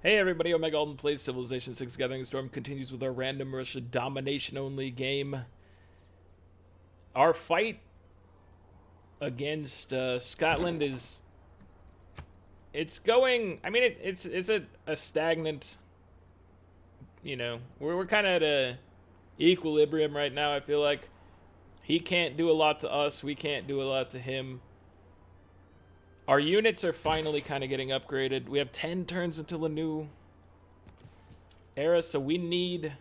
Hey everybody, Omega Alden plays Civilization 6 Gathering Storm continues with our random Russia domination only game. Our fight against Scotland is... It's going... I mean, it's a stagnant... You know, we're kind of at a equilibrium right now, I feel like. He can't do a lot to us, we can't do a lot to him. Our units are finally kind of getting upgraded. We have 10 turns until a new era, so we need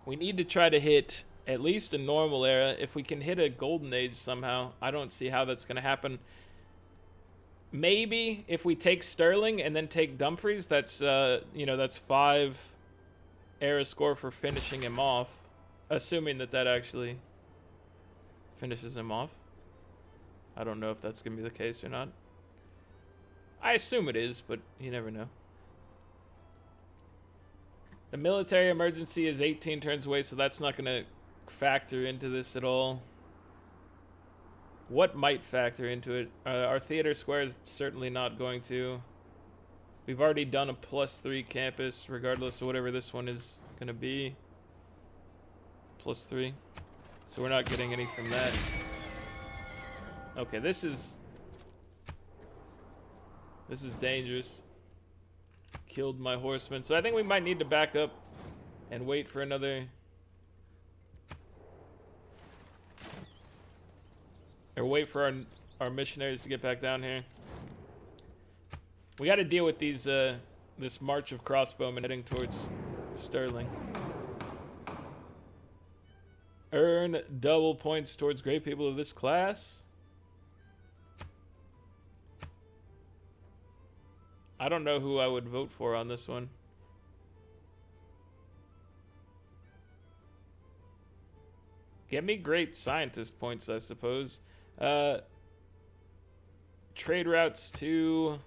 to try to hit at least a normal era. If we can hit a golden age somehow, I don't see how that's going to happen. Maybe if we take Sterling and then take Dumfries, that's that's 5 era score for finishing him off, assuming that actually finishes him off. I don't know if that's going to be the case or not. I assume it is, but you never know. The military emergency is 18 turns away, so that's not going to factor into this at all. What might factor into it? Our theater square is certainly not going to. We've already done a +3 campus, regardless of whatever this one is going to be. +3. So we're not getting any from that. Okay, this is dangerous. Killed my horseman. So I think we might need to back up and wait for another... Or wait for our missionaries to get back down here. We got to deal with these this march of crossbowmen heading towards Sterling. Earn double points towards great people of this class. I don't know who I would vote for on this one. Get me great scientist points, I suppose. Trade routes to...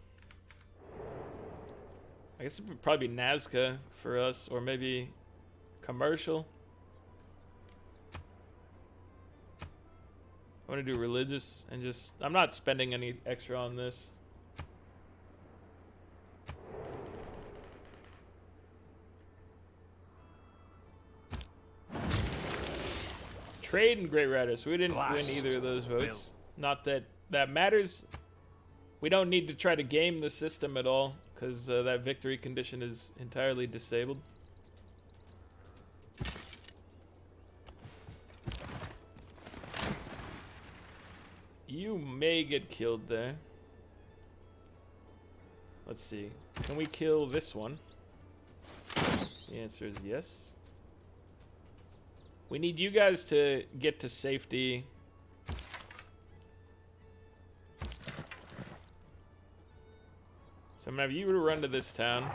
I guess it would probably be Nazca for us, or maybe commercial. I want to do religious and just... I'm not spending any extra on this. Trade and Great Riders. We didn't win either of those votes. Not that that matters. We don't need to try to game the system at all, because that victory condition is entirely disabled. You may get killed there. Let's see. Can we kill this one? The answer is yes. We need you guys to get to safety. So I'm gonna have you to run to this town.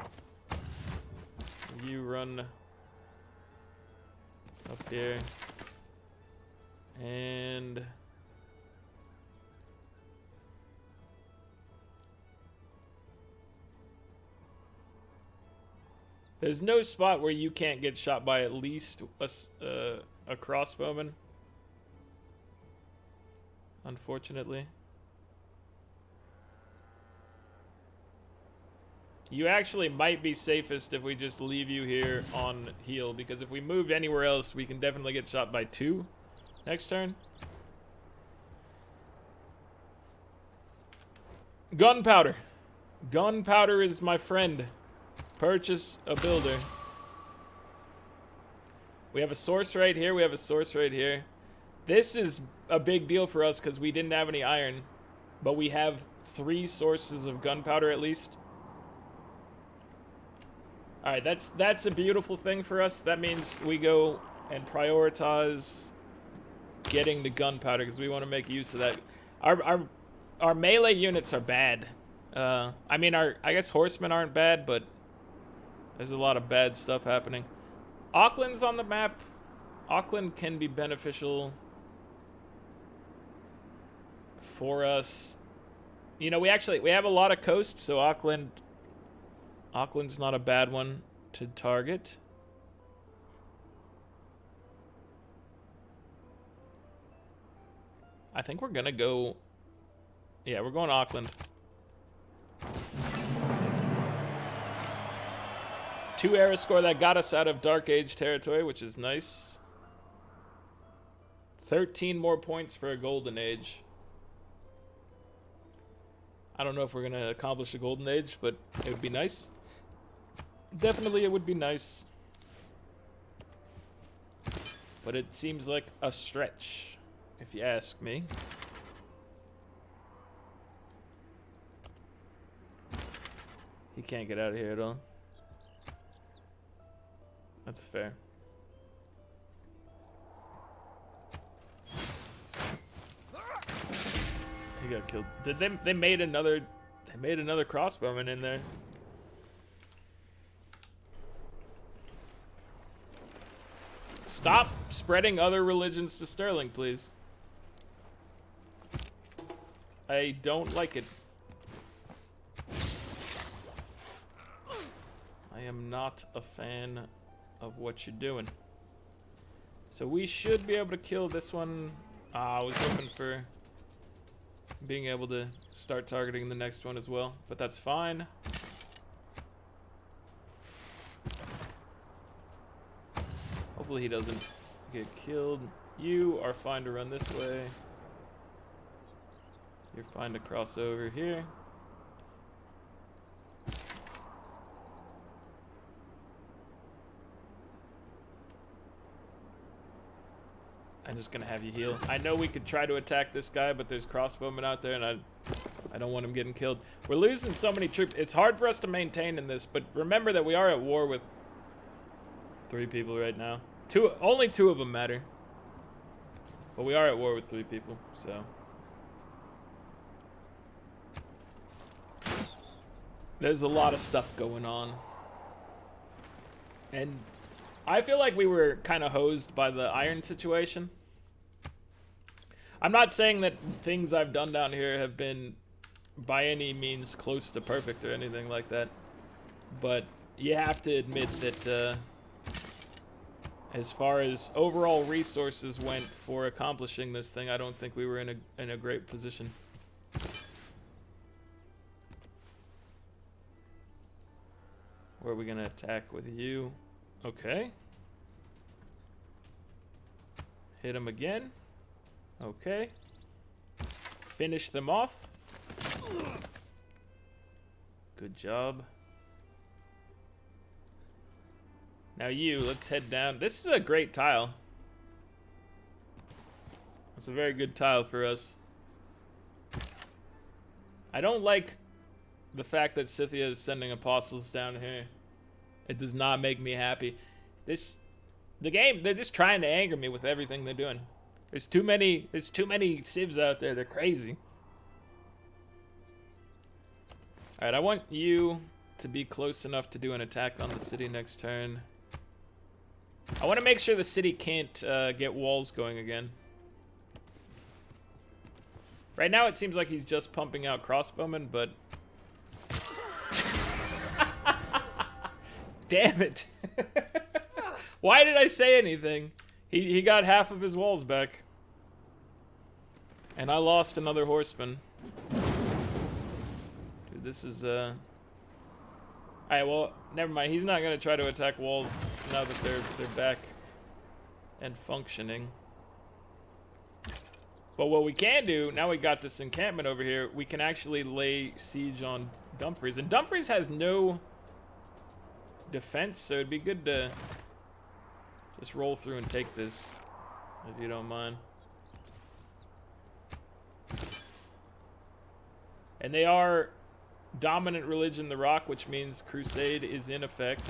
You run up here. And there's no spot where you can't get shot by at least a crossbowman, unfortunately. You actually might be safest if we just leave you here on heal, because if we moved anywhere else, we can definitely get shot by 2 next turn. Gunpowder. Gunpowder is my friend. Purchase a builder. We have a source right here. We have a source right here. This is a big deal for us because we didn't have any iron, but we have 3 sources of gunpowder at least. All right, that's a beautiful thing for us. That means we go and prioritize getting the gunpowder because we want to make use of that. Our melee units are bad. I mean, I guess horsemen aren't bad, but there's a lot of bad stuff happening. Auckland's on the map. Auckland can be beneficial for us. You know, we have a lot of coast, so Auckland's not a bad one to target. I think we're gonna go... Yeah, we're going Auckland. 2 era score that got us out of Dark Age territory, which is nice. 13 more points for a Golden Age. I don't know if we're going to accomplish a Golden Age, but it would be nice. Definitely it would be nice. But it seems like a stretch, if you ask me. He can't get out of here at all. That's fair. He got killed. Did they made another crossbowman in there. Stop spreading other religions to Sterling, please. I don't like it. I am not a fan of what you're doing. So we should be able to kill this one. I was hoping for being able to start targeting the next one as well, but that's fine. Hopefully he doesn't get killed. You are fine to run this way. You're fine to cross over here. I'm just gonna have you heal. I know we could try to attack this guy, but there's crossbowmen out there, and I don't want him getting killed. We're losing so many troops. It's hard for us to maintain in this, but remember that we are at war with 3 people right now. Only 2 of them matter. But we are at war with 3 people, so. There's a lot of stuff going on. And I feel like we were kind of hosed by the iron situation. I'm not saying that things I've done down here have been by any means close to perfect or anything like that. But you have to admit that as far as overall resources went for accomplishing this thing, I don't think we were in a great position. Where are we gonna attack with you? Okay. Hit him again. Okay. Finish them off. Good job. Now let's head down. This is a great tile. It's a very good tile for us. I don't like the fact that Scythia is sending apostles down here. It does not make me happy. The game, they're just trying to anger me with everything they're doing. There's too many civs out there. They're crazy. Alright, I want you to be close enough to do an attack on the city next turn. I want to make sure the city can't get walls going again. Right now it seems like he's just pumping out crossbowmen, but... Damn it. Why did I say anything? He got half of his walls back. And I lost another horseman. Dude, this is, Alright, well, never mind. He's not going to try to attack walls now that they're back and functioning. But what we can do, now we got this encampment over here, we can actually lay siege on Dumfries. And Dumfries has no defense, so it'd be good to just roll through and take this, if you don't mind. And they are dominant religion, the Rock, which means Crusade is in effect.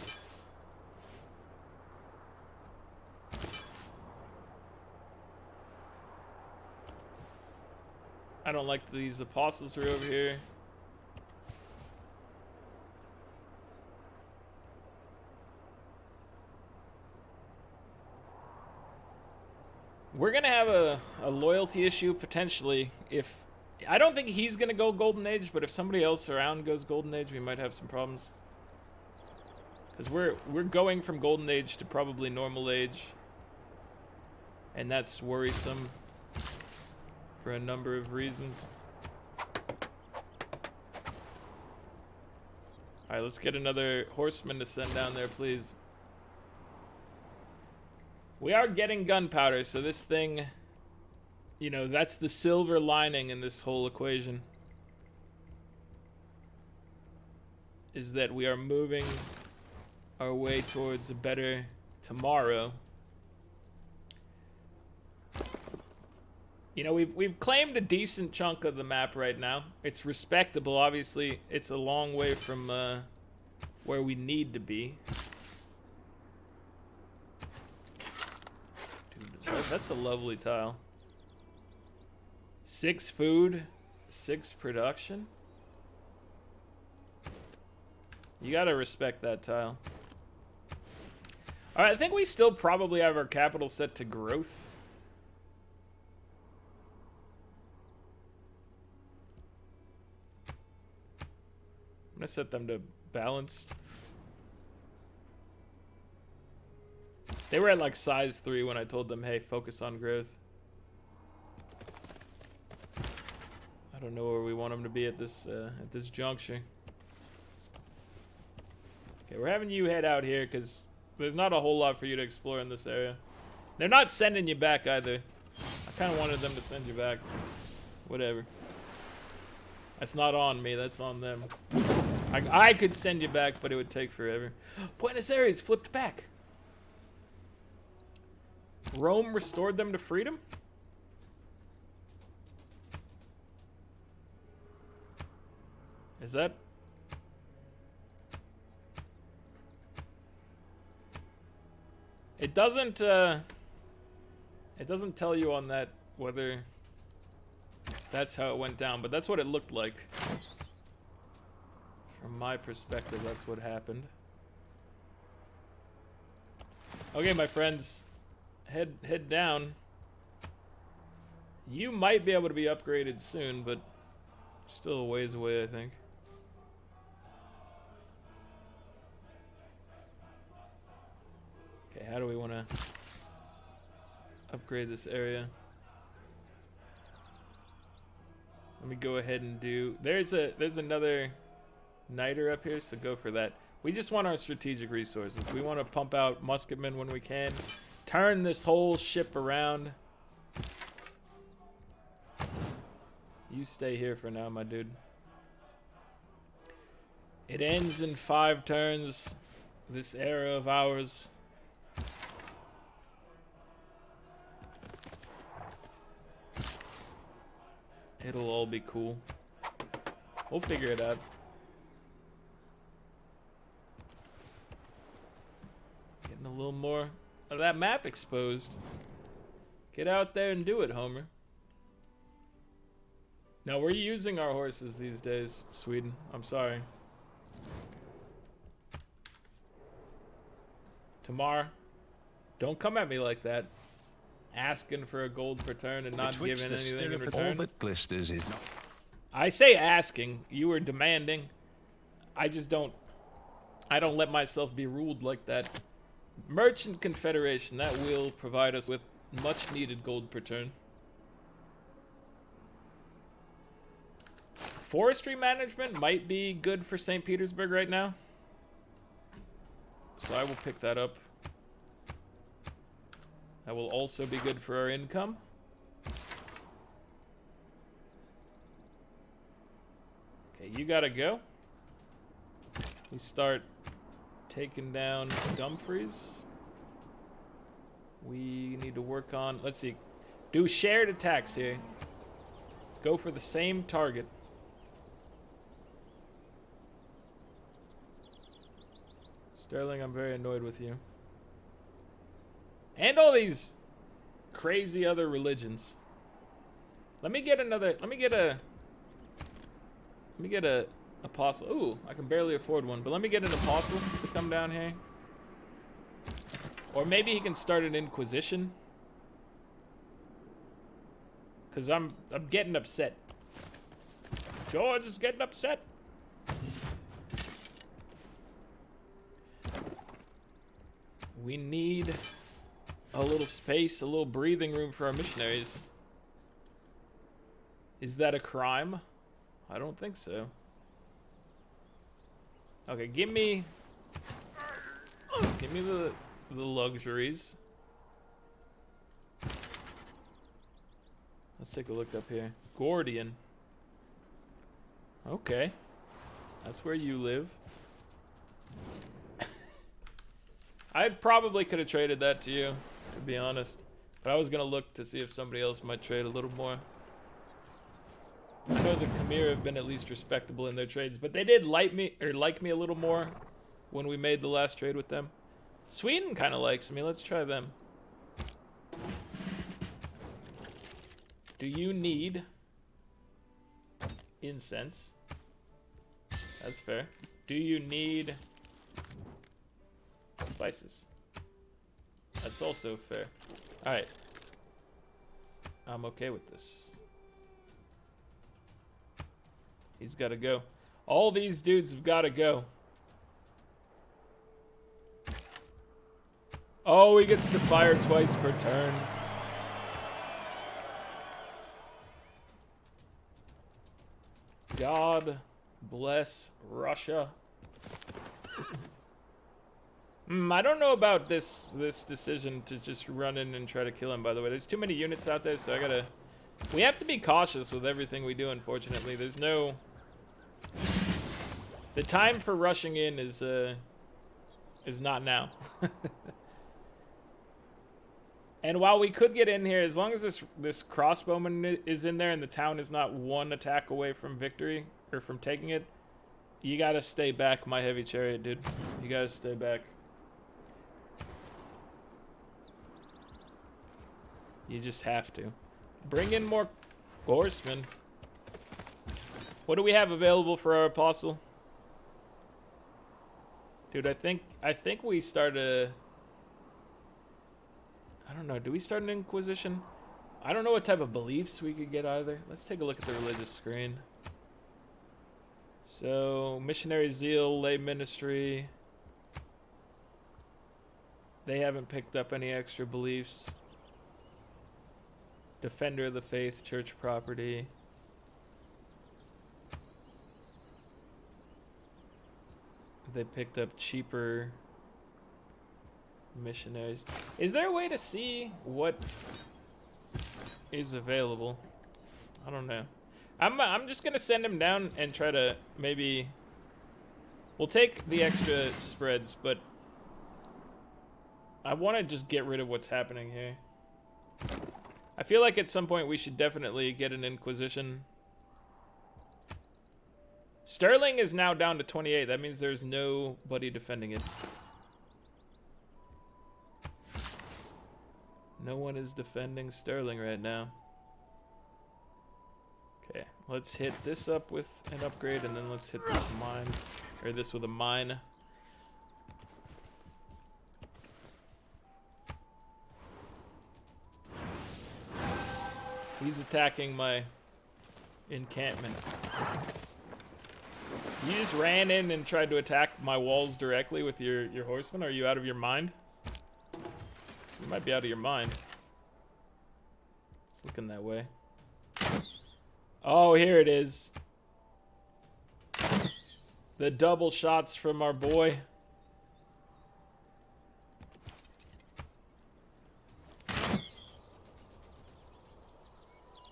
I don't like these apostles who are over here. We're gonna have a loyalty issue potentially if I don't think he's gonna go Golden Age, but if somebody else around goes Golden Age, we might have some problems. Because we're going from Golden Age to probably Normal Age, and that's worrisome for a number of reasons. Alright, let's get another horseman to send down there, please. We are getting gunpowder, so this thing, you know, that's the silver lining in this whole equation. Is that we are moving our way towards a better tomorrow. You know, we've claimed a decent chunk of the map right now. It's respectable. Obviously, it's a long way from where we need to be. Dude, that's a lovely tile. 6 food, 6 production. You gotta respect that tile. Alright, I think we still probably have our capital set to growth. I'm gonna set them to balanced. They were at like size 3 when I told them, hey, focus on growth. I don't know where we want them to be at this juncture. Okay, we're having you head out here because there's not a whole lot for you to explore in this area. They're not sending you back either. I kind of wanted them to send you back. Whatever. That's not on me, that's on them. I could send you back, but it would take forever. Buenos Aires flipped back. Rome restored them to freedom? Is that... It doesn't tell you on that whether that's how it went down, but that's what it looked like. From my perspective, that's what happened. Okay, my friends, head down. You might be able to be upgraded soon, but still a ways away, I think. Okay, how do we want to upgrade this area? Let me go ahead and do... There's another niter up here, so go for that. We just want our strategic resources. We want to pump out musketmen when we can. Turn this whole ship around. You stay here for now, my dude. It ends in 5 turns. This era of ours. It'll all be cool. We'll figure it out. Getting a little more of that map exposed. Get out there and do it, Homer. No, we're using our horses these days, Sweden. I'm sorry. Tamar, don't come at me like that. Asking for a gold per turn and not giving anything in return. All that glisters is not. I say asking. You were demanding. I don't let myself be ruled like that. Merchant Confederation, that will provide us with much needed gold per turn. Forestry management might be good for St. Petersburg right now. So I will pick that up. That will also be good for our income. Okay, you gotta go. We start taking down Dumfries. We need to work on, let's see, do shared attacks here. Go for the same target. Sterling, I'm very annoyed with you. And all these crazy other religions. Let me get a apostle. Ooh, I can barely afford one, but let me get an apostle to come down here. Or maybe he can start an inquisition. Cause I'm getting upset. George is getting upset. We need a little space, a little breathing room for our missionaries. Is that a crime? I don't think so. Okay, give me the luxuries. Let's take a look up here. Gordian. Okay. That's where you live. I probably could have traded that to you, to be honest. But I was going to look to see if somebody else might trade a little more. I know the Khmer have been at least respectable in their trades, but they did like me a little more when we made the last trade with them. Sweden kind of likes me. Let's try them. Do you need incense? That's fair. Do you need spices? That's also fair. All right. I'm okay with this. He's got to go. All these dudes have got to go. Oh, he gets to fire twice per turn. God bless Russia. I don't know about this decision to just run in and try to kill him, by the way. There's too many units out there, so I gotta... We have to be cautious with everything we do, unfortunately. There's no... The time for rushing in is not now. And while we could get in here, as long as this crossbowman is in there and the town is not one attack away from victory, or from taking it, you gotta stay back, my heavy chariot, dude. You gotta stay back. You just have to. Bring in more horsemen. What do we have available for our apostle? Dude, I think we started I don't know, do we start an Inquisition? I don't know what type of beliefs we could get either. Let's take a look at the religious screen. So, missionary zeal, lay ministry. They haven't picked up any extra beliefs. Defender of the faith, church property. They picked up cheaper missionaries. Is there a way to see what is available? I don't know. I'm just gonna send him down and try to maybe... We'll take the extra spreads, but I want to just get rid of what's happening here. I feel like at some point we should definitely get an Inquisition. Sterling is now down to 28. That means there's nobody defending it. No one is defending Sterling right now. Okay, let's hit this up with an upgrade, and then let's hit this mine, or this with a mine. He's attacking my encampment. You just ran in and tried to attack my walls directly with your horsemen? Are you out of your mind? You might be out of your mind. It's looking that way. Oh, here it is. The double shots from our boy.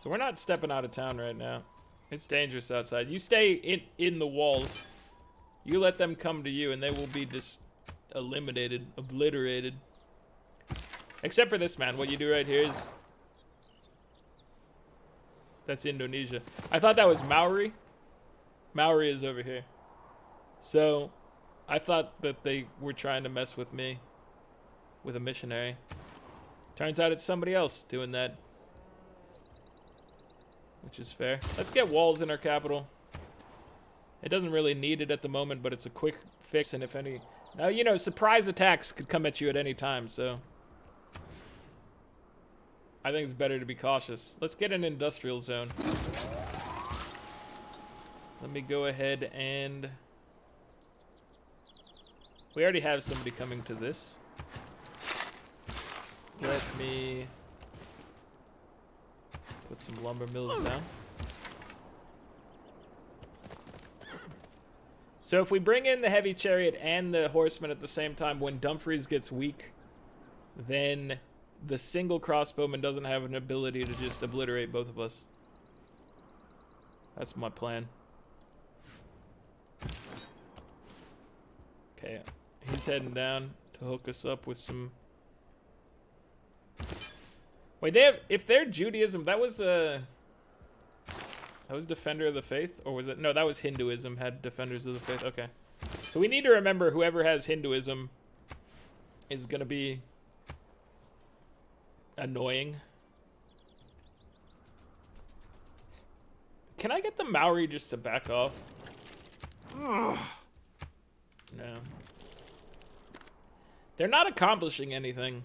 So we're not stepping out of town right now. It's dangerous outside. You stay in the walls. You let them come to you and they will be just eliminated, obliterated. Except for this man. What you do right here is... That's Indonesia. I thought that was Maori. Maori is over here. So, I thought that they were trying to mess with me. With a missionary. Turns out it's somebody else doing that. Which is fair. Let's get walls in our capital. It doesn't really need it at the moment, but it's a quick fix, and if any... Now, you know, surprise attacks could come at you at any time, so... I think it's better to be cautious. Let's get an industrial zone. Let me go ahead and... We already have somebody coming to this. Let me... Put some lumber mills down. So if we bring in the heavy chariot and the horseman at the same time, when Dumfries gets weak, then the single crossbowman doesn't have an ability to just obliterate both of us. That's my plan. Okay, he's heading down to hook us up with some... Wait, they have... If they're Judaism, that was Defender of the Faith? Or was it... No, that was Hinduism, had Defenders of the Faith. Okay. So we need to remember whoever has Hinduism is going to be annoying. Can I get the Maori just to back off? Ugh. No. They're not accomplishing anything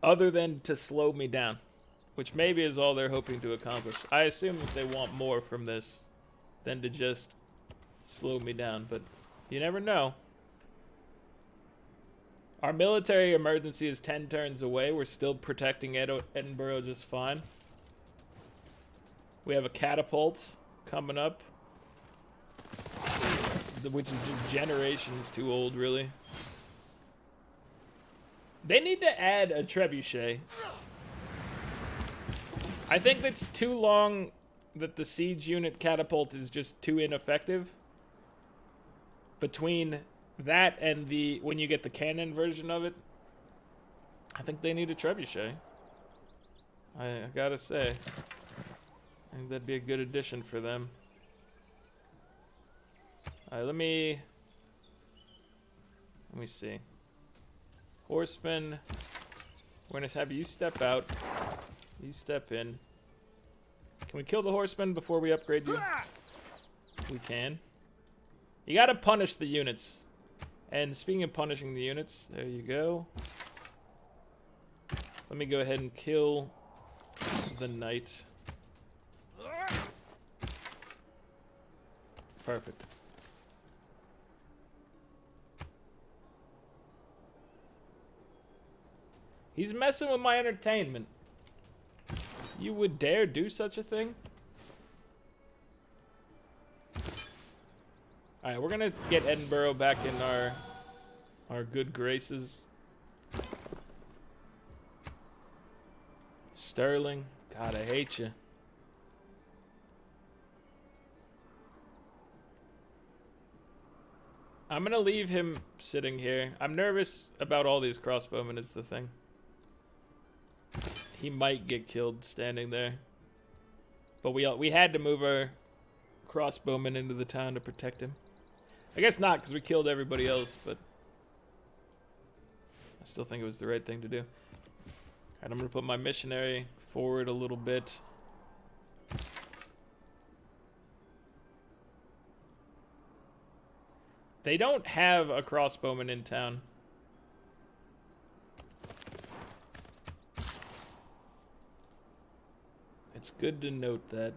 other than to slow me down, which maybe is all they're hoping to accomplish. I assume that they want more from this than to just slow me down, but you never know. Our military emergency is 10 turns away. We're still protecting Edinburgh just fine. We have a catapult coming up, which is just generations too old, really. They need to add a trebuchet. I think that's too long, that the siege unit catapult is just too ineffective. Between that and the, when you get the cannon version of it, I think they need a trebuchet. I gotta say. I think that'd be a good addition for them. Alright, let me see. Horseman, we're gonna have you step out. You step in. Can we kill the horseman before we upgrade you? We can. You gotta punish the units. And speaking of punishing the units, there you go. Let me go ahead and kill the knight. Perfect. He's messing with my entertainment. You would dare do such a thing? Alright, we're gonna get Edinburgh back in our good graces. Sterling, God, I hate you. I'm gonna leave him sitting here. I'm nervous about all these crossbowmen is the thing. He might get killed standing there. But we had to move our crossbowmen into the town to protect him. I guess not, because we killed everybody else, but I still think it was the right thing to do. Alright, I'm gonna put my missionary forward a little bit. They don't have a crossbowman in town. It's good to note that.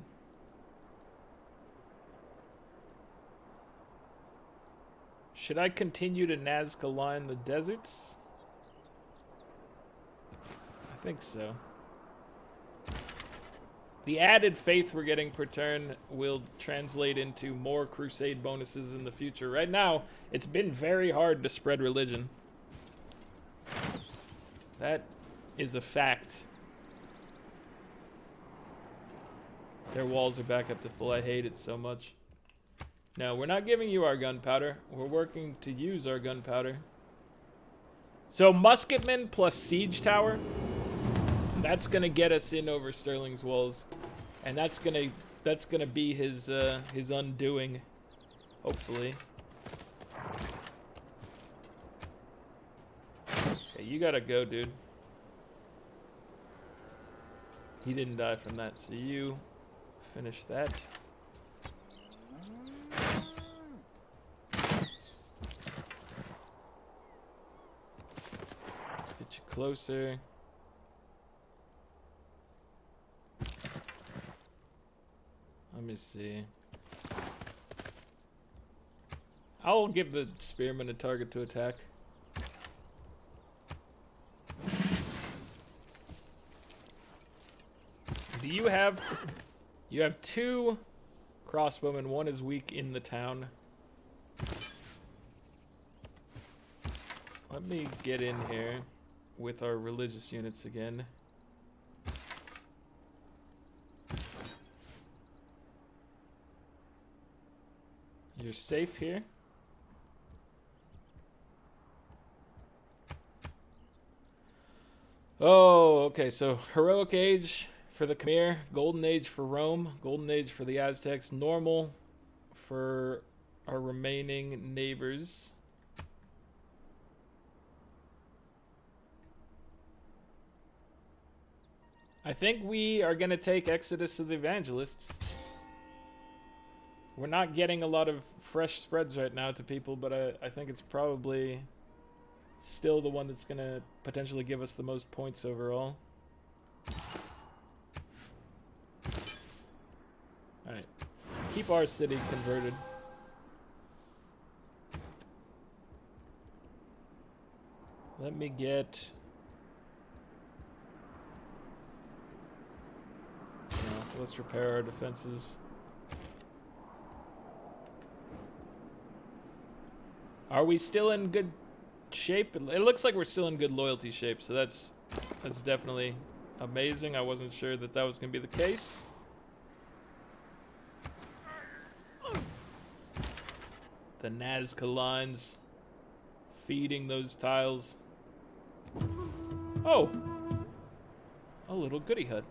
Should I continue to Nazca line the deserts? I think so. The added faith we're getting per turn will translate into more crusade bonuses in the future. Right now, it's been very hard to spread religion. That is a fact. Their walls are back up to full. I hate it so much. No, we're not giving you our gunpowder. We're working to use our gunpowder. So musketmen plus siege tower. That's gonna get us in over Sterling's walls, and that's gonna be his undoing, hopefully. Okay, you gotta go, dude. He didn't die from that, so you finish that. Let's get you closer. Let me see. I'll give the spearman a target to attack. Do you have... You have 2 crossbowmen. One is weak in the town. Let me get in here with our religious units again. You're safe here. Oh, okay, so Heroic Age for the Khmer, Golden Age for Rome, Golden Age for the Aztecs, Normal for our remaining neighbors. I think we are going to take Exodus of the Evangelists. We're not getting a lot of fresh spreads right now to people, but I think it's probably still the one that's going to potentially give us the most points overall. Alright. Keep our city converted. Let me get... let's repair our defenses. Are we still in good shape? It looks like we're still in good loyalty shape, so that's definitely amazing. I wasn't sure that was going to be the case. The Nazca lines feeding those tiles. Oh! A little goody hut.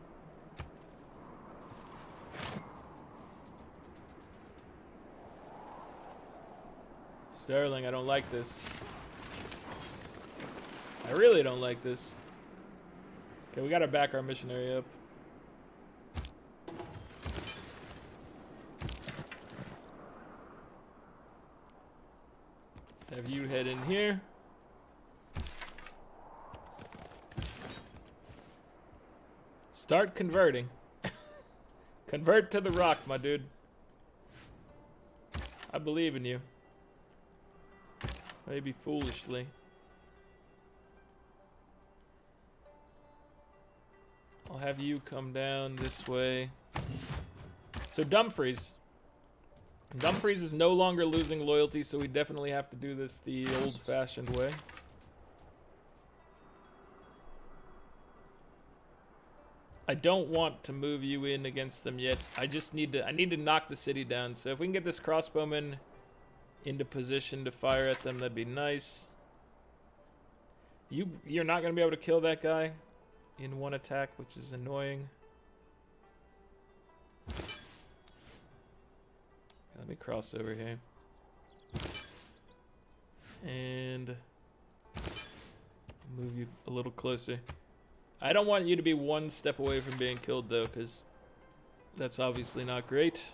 Sterling, I don't like this. I really don't like this. Okay, we gotta back our missionary up. Let's have you head in here. Start converting. Convert to the rock, my dude. I believe in you. Maybe foolishly. I'll have you come down this way. So Dumfries. Dumfries is no longer losing loyalty, so we definitely have to do this the old-fashioned way. I don't want to move you in against them yet. I need to knock the city down. So if we can get this crossbowman into position to fire at them, that'd be nice. You're not going to be able to kill that guy in one attack, which is annoying. Let me cross over here. And move you a little closer. I don't want you to be one step away from being killed, though, because that's obviously not great.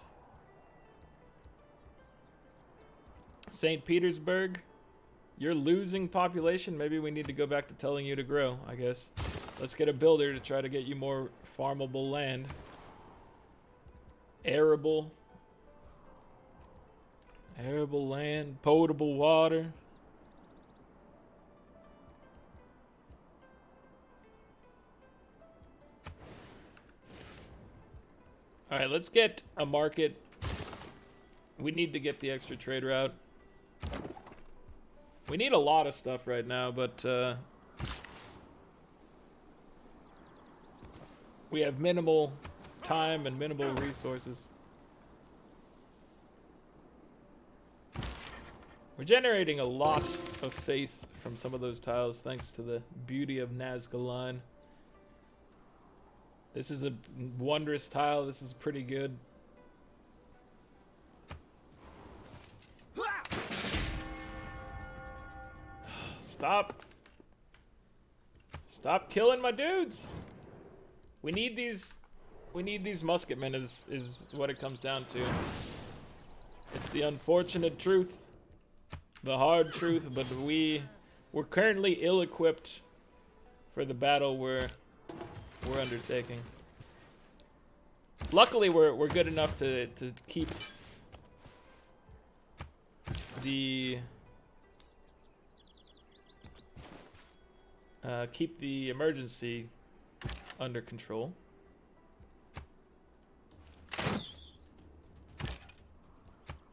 St. Petersburg, you're losing population. Maybe we need to go back to telling you to grow, I guess. Let's get a builder to try to get you more farmable land. Arable land, potable water. All right, let's get a market. We need to get the extra trade route. We need a lot of stuff right now, but we have minimal time and minimal resources. We're generating a lot of faith from some of those tiles thanks to the beauty of Nazca line. This is a wondrous tile. This is pretty good. Stop killing my dudes. We need these musketmen is what it comes down to. It's the unfortunate truth. The hard truth, but we're currently ill-equipped for the battle we're undertaking. Luckily, we're good enough to keep the emergency under control.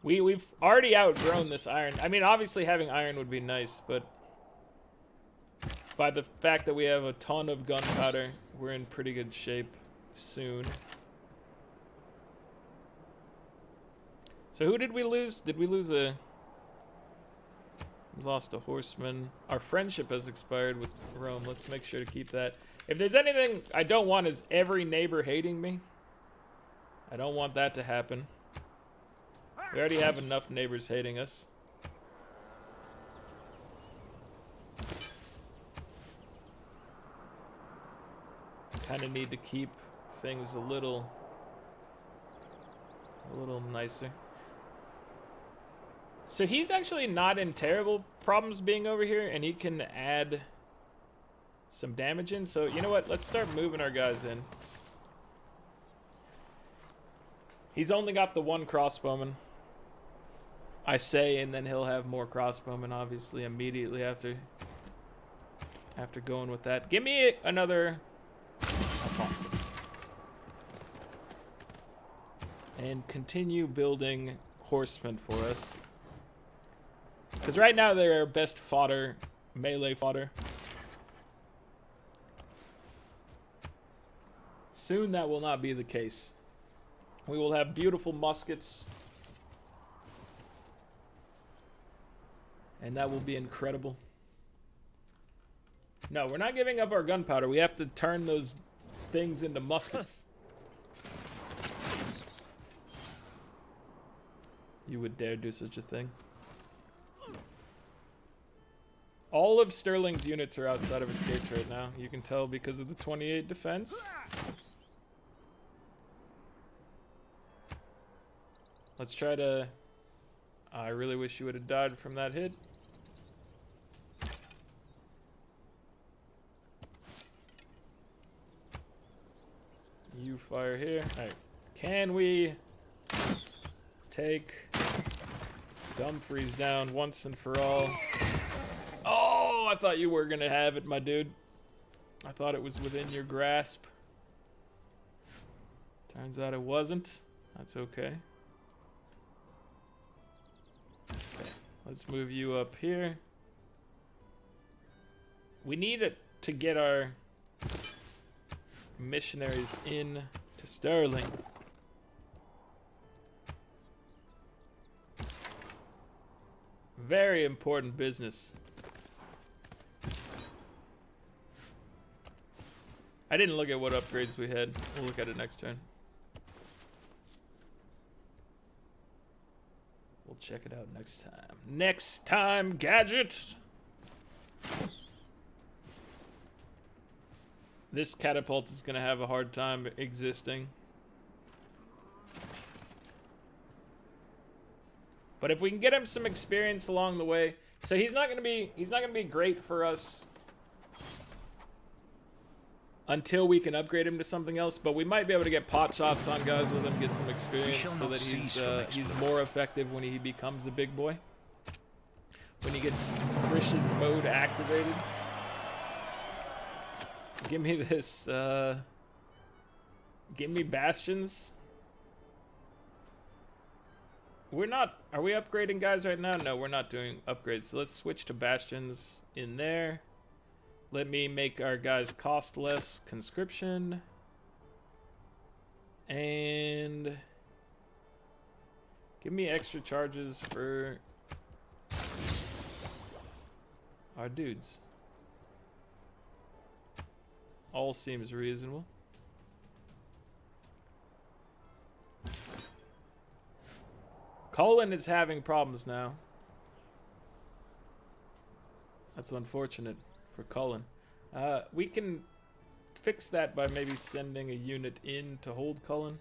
We've already outgrown this iron. I mean, obviously having iron would be nice, but by the fact that we have a ton of gunpowder, we're in pretty good shape soon. So who did we lose? Did we lose a... We lost a horseman. Our friendship has expired with Rome. Let's make sure to keep that. If there's anything I don't want is every neighbor hating me. I don't want that to happen. We already have enough neighbors hating us. Kind of need to keep things a little nicer. So he's actually not in terrible problems being over here, and he can add some damage in. So you know what? Let's start moving our guys in. He's only got the one crossbowman, I say, and then he'll have more crossbowmen, obviously, immediately after going with that. Give me another apostle. And continue building horsemen for us. Because right now they're our best fodder, melee fodder. Soon that will not be the case. We will have beautiful muskets. And that will be incredible. No, we're not giving up our gunpowder. We have to turn those things into muskets. You would dare do such a thing? All of Sterling's units are outside of its gates right now. You can tell because of the 28 defense. Let's try to... I really wish you would have died from that hit. You fire here. Alright. Can we take Dumfries down once and for all? Oh, I thought you were gonna have it, my dude. I thought it was within your grasp. Turns out it wasn't. That's okay. Okay, let's move you up here. We need it to get our missionaries in to Sterling. Very important business. I didn't look at what upgrades we had. We'll look at it next turn. We'll check it out next time. Next time, Gadget! This catapult is going to have a hard time existing. But if we can get him some experience along the way, so he's not going to be great for us until we can upgrade him to something else, but we might be able to get pot shots on guys with him, get some experience so that he's more effective when he becomes a big boy. When he gets Frisch's mode activated. Give me this, give me bastions. Are we upgrading guys right now? No, we're not doing upgrades. So let's switch to bastions in there. Let me make our guys cost less. Conscription. And give me extra charges for our dudes. All seems reasonable. Colin is having problems now. That's unfortunate for Colin. We can fix that by maybe sending a unit in to hold Colin.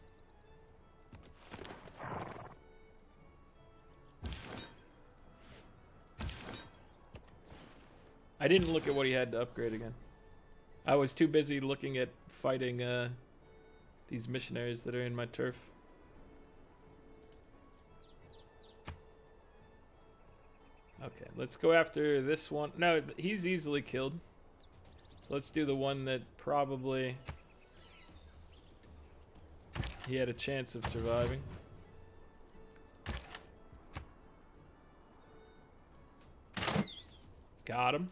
I didn't look at what he had to upgrade again. I was too busy looking at fighting these missionaries that are in my turf. Okay, let's go after this one. No, he's easily killed. So let's do the one that probably he had a chance of surviving. Got him.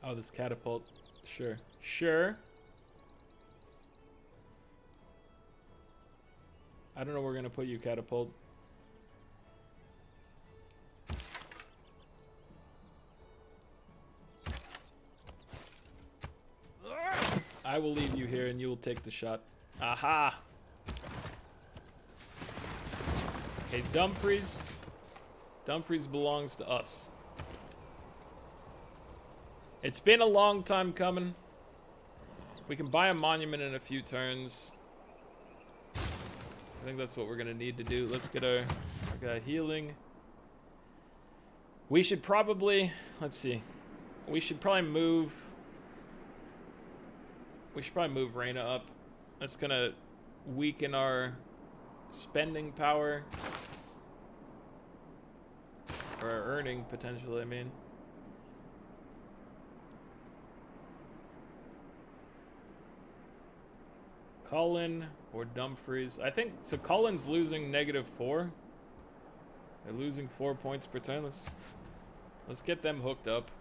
Oh, this catapult. Sure. Sure. I don't know where we're going to put you, catapult. I will leave you here and you will take the shot. Aha! Okay, Dumfries. Dumfries belongs to us. It's been a long time coming. We can buy a monument in a few turns. I think that's what we're gonna need to do. Let's get our guy healing. We should probably, let's see. We should probably move Reyna up. That's gonna weaken our spending power. Or our earning potential, I mean. Cullen or Dumfries. I think, so Cullen's losing -4. They're losing 4 points per turn. Let's get them hooked up.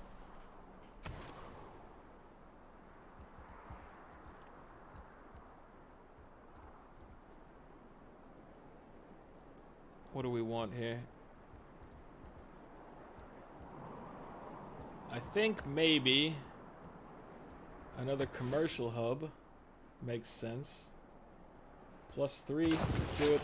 What do we want here? I think maybe another commercial hub makes sense. +3, let's do it.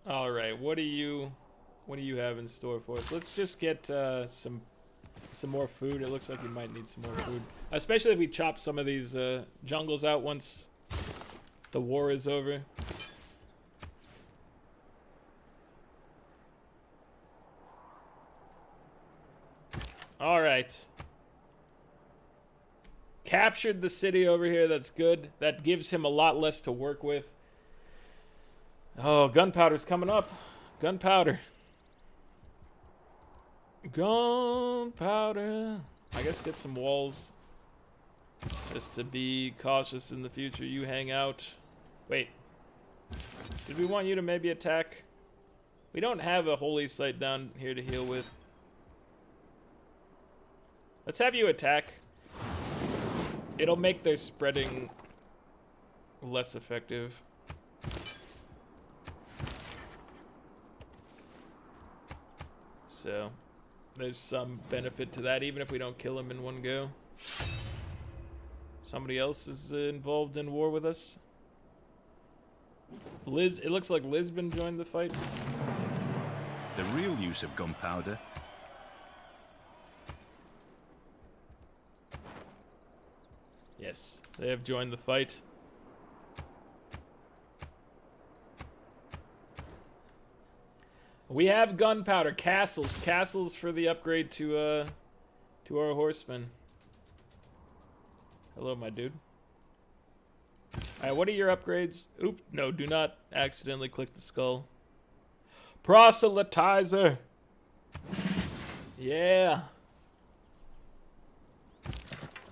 All right, what do you have in store for us? Let's just get some more food. It looks like we might need some more food, especially if we chop some of these jungles out once the war is over. All right. Captured the city over here. That's good. That gives him a lot less to work with. Oh, Gunpowder's coming up. Gunpowder. Gunpowder. I guess get some walls. Just to be cautious in the future. You hang out. Wait. Did we want you to maybe attack? We don't have a holy site down here to heal with. Let's have you attack. It'll make their spreading less effective. So, there's some benefit to that, even if we don't kill him in one go. Somebody else is involved in war with us. Liz, it looks like Lisbon joined the fight. The real use of gunpowder. Yes, they have joined the fight. We have gunpowder, castles for the upgrade to our horsemen. Hello, my dude. Alright, what are your upgrades? Oop, no, do not accidentally click the skull. Proselytizer! Yeah!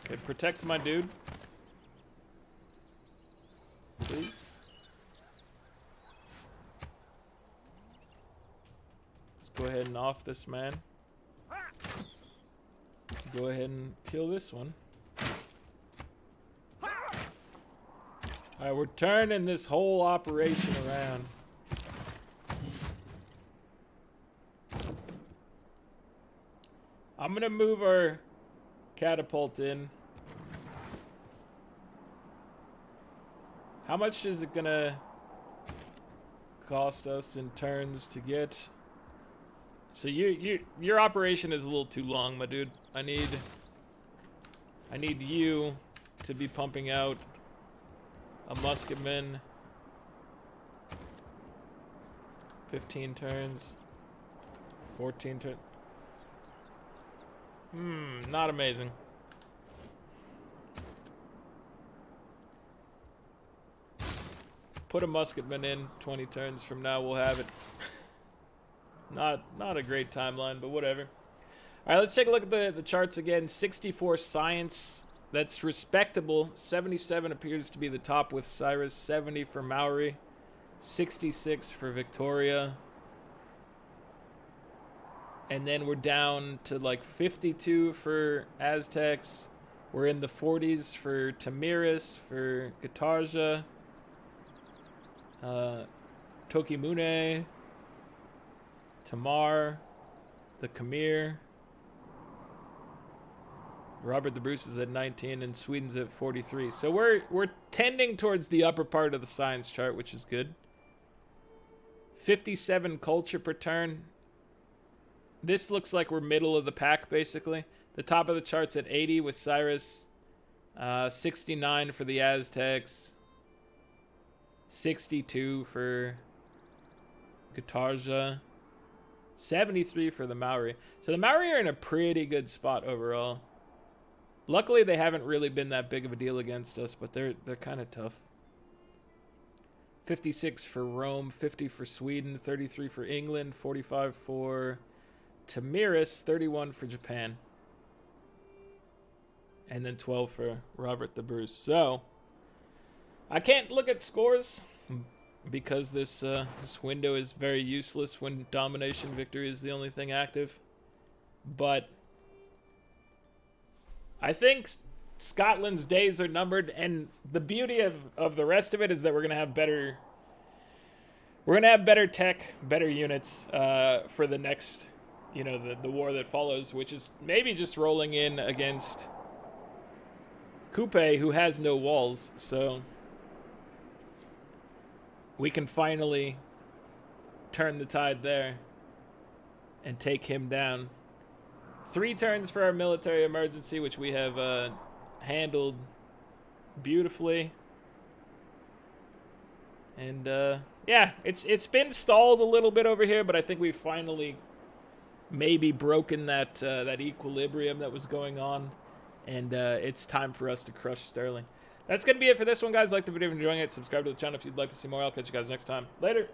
Okay, protect my dude. Please. Let's go ahead and off this man. Go ahead and kill this one. Alright, we're turning this whole operation around. I'm gonna move our catapult in. How much is it gonna cost us in turns to get? So your operation is a little too long, my dude. I need you to be pumping out a musketman. 15 turns. 14 turns. Not amazing. Put a musketman in 20 turns from now, we'll have it. Not a great timeline, but whatever. All right, let's take a look at the charts again. 64 science. That's respectable. 77 appears to be the top with Cyrus. 70 for Maori. 66 for Victoria. And then we're down to like 52 for Aztecs. We're in the 40s for Tamiris, for Guitarja, Tokimune, Tamar, the Khmer. Robert the Bruce is at 19 and Sweden's at 43. So we're tending towards the upper part of the science chart, which is good. 57 culture per turn. This looks like we're middle of the pack, basically. The top of the chart's at 80 with Cyrus. 69 for the Aztecs. 62 for Guitarja. 73 for the Maori. So the Maori are in a pretty good spot overall. Luckily, they haven't really been that big of a deal against us, but they're kind of tough. 56 for Rome, 50 for Sweden, 33 for England, 45 for Tamiris, 31 for Japan. And then 12 for Robert the Bruce. So, I can't look at scores because this window is very useless when domination victory is the only thing active. But I think Scotland's days are numbered, and the beauty of the rest of it is that we're gonna have better tech, better units for the next, the war that follows, which is maybe just rolling in against Coupe, who has no walls, so we can finally turn the tide there and take him down. 3 turns for our military emergency, which we have handled beautifully. And yeah, it's been stalled a little bit over here, but I think we've finally maybe broken that equilibrium that was going on. And it's time for us to crush Sterling. That's going to be it for this one, guys. Like the video if you're enjoying it. Subscribe to the channel if you'd like to see more. I'll catch you guys next time. Later.